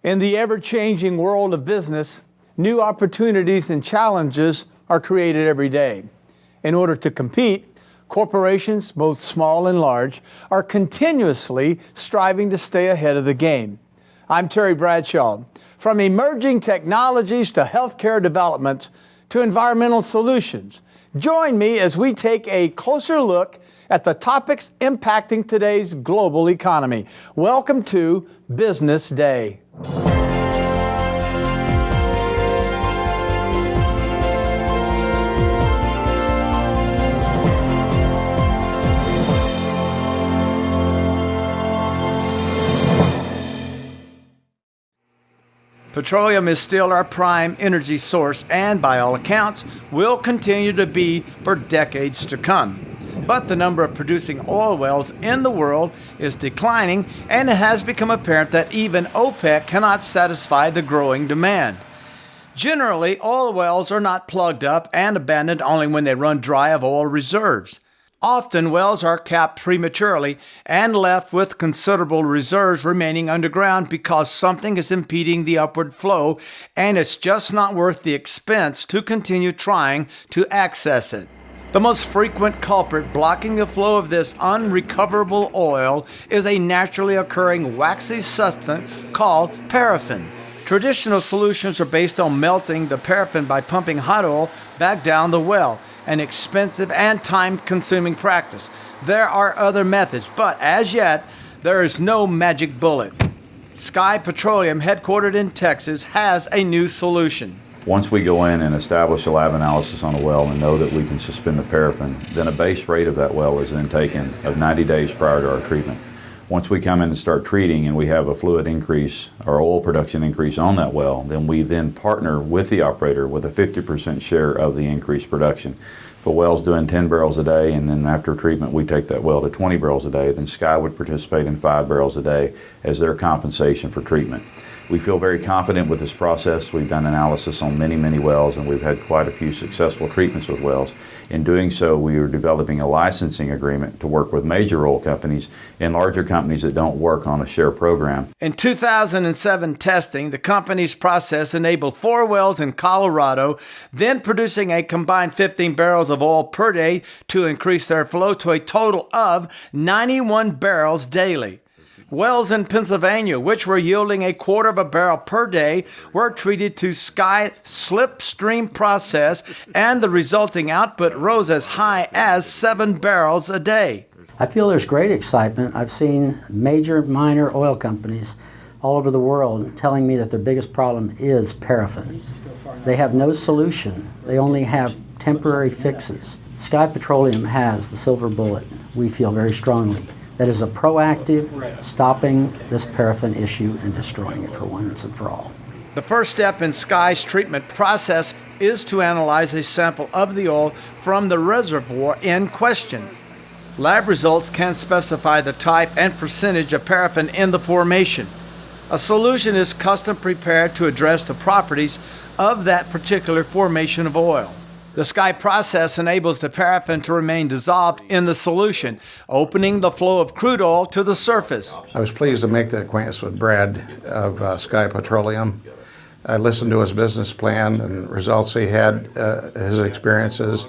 In the ever-changing world of business, new opportunities and challenges are created every day. In order to compete, corporations, both small and large, are continuously striving to stay ahead of the game. I'm Terry Bradshaw. From emerging technologies to healthcare developments to environmental solutions, join me as we take a closer look at the topics impacting today's global economy. Welcome to Business Day. Petroleum is still our prime energy source and, by all accounts, will continue to be for decades to come. But the number of producing oil wells in the world is declining, and it has become apparent that even OPEC cannot satisfy the growing demand. Generally, oil wells are not plugged up and abandoned only when they run dry of oil reserves. Often, wells are capped prematurely and left with considerable reserves remaining underground because something is impeding the upward flow, and it's just not worth the expense to continue trying to access it. The most frequent culprit blocking the flow of this unrecoverable oil is a naturally occurring waxy substance called paraffin. Traditional solutions are based on melting the paraffin by pumping hot oil back down the well, an expensive and time-consuming practice. There are other methods, but as yet, there is no magic bullet. Skye Petroleum, headquartered in Texas, has a new solution. Once we go in and establish a lab analysis on a well and know that we can suspend the paraffin, then a base rate of that well is then taken of 90 days prior to our treatment. Once we come in and start treating and we have a fluid increase or oil production increase on that well, then we then partner with the operator with a 50% share of the increased production. If a well's doing 10 barrels a day and then after treatment we take that well to 20 barrels a day, then Skye would participate in 5 barrels a day as their compensation for treatment. We feel very confident with this process. We've done analysis on many wells, and we've had quite a few successful treatments with wells. In doing so, we are developing a licensing agreement to work with major oil companies and larger companies that don't work on a share program. In 2007 testing, the company's process enabled 4 wells in Colorado, then producing a combined 15 barrels of oil per day to increase their flow to a total of 91 barrels daily. Wells in Pennsylvania, which were yielding a quarter of a barrel per day, were treated to Skye slipstream process, and the resulting output rose as high as 7 barrels a day. I feel there's great excitement. I've seen major, minor oil companies all over the world telling me that their biggest problem is paraffin. They have no solution. They only have temporary fixes. Skye Petroleum has the silver bullet, we feel very strongly. That is a proactive stopping this paraffin issue and destroying it for once and for all. The first step in Skye's treatment process is to analyze a sample of the oil from the reservoir in question. Lab results can specify the type and percentage of paraffin in the formation. A solution is custom prepared to address the properties of that particular formation of oil. The Skye process enables the paraffin to remain dissolved in the solution, opening the flow of crude oil to the surface. I was pleased to make the acquaintance with Brad of Skye Petroleum. I listened to his business plan and results he had, his experiences,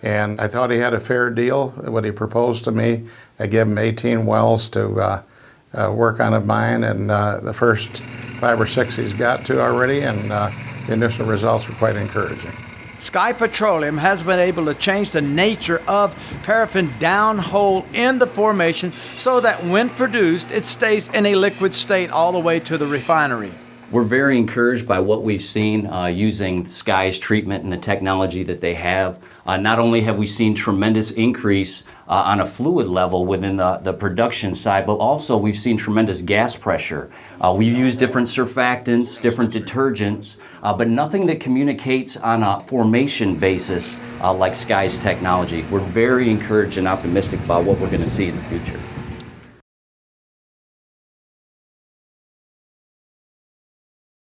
and I thought he had a fair deal. What he proposed to me, I gave him 18 wells to work on of mine, and the first 5 or 6 he's got to already, and the initial results were quite encouraging. Skye Petroleum has been able to change the nature of paraffin downhole in the formation so that when produced, it stays in a liquid state all the way to the refinery. We're very encouraged by what we've seen using Skye's treatment and the technology that they have. Not only have we seen tremendous increase on a fluid level within the production side, but also we've seen tremendous gas pressure. We've used different surfactants, different detergents, but nothing that communicates on a formation basis like Skye's technology. We're very encouraged and optimistic about what we're going to see in the future.